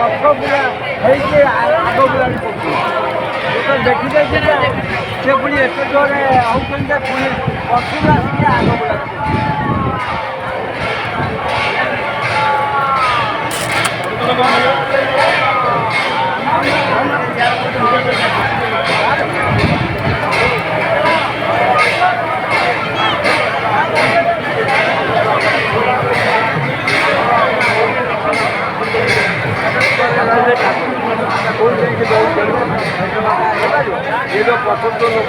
ପଛ ପୁରା ହେଇକି ଆଗ ବୁଲାଣି ପଡ଼ୁଛି ଦେଖିଦେଇଛି ଯେ ସେ ପୁଣି ଏତେ ଜୋରରେ ହେଉଛନ୍ତି ଯେ ପୁଣି ପଛରୁ ଆସିକି ଆଗ ବୁଲାଣି ये जो पसंद लोग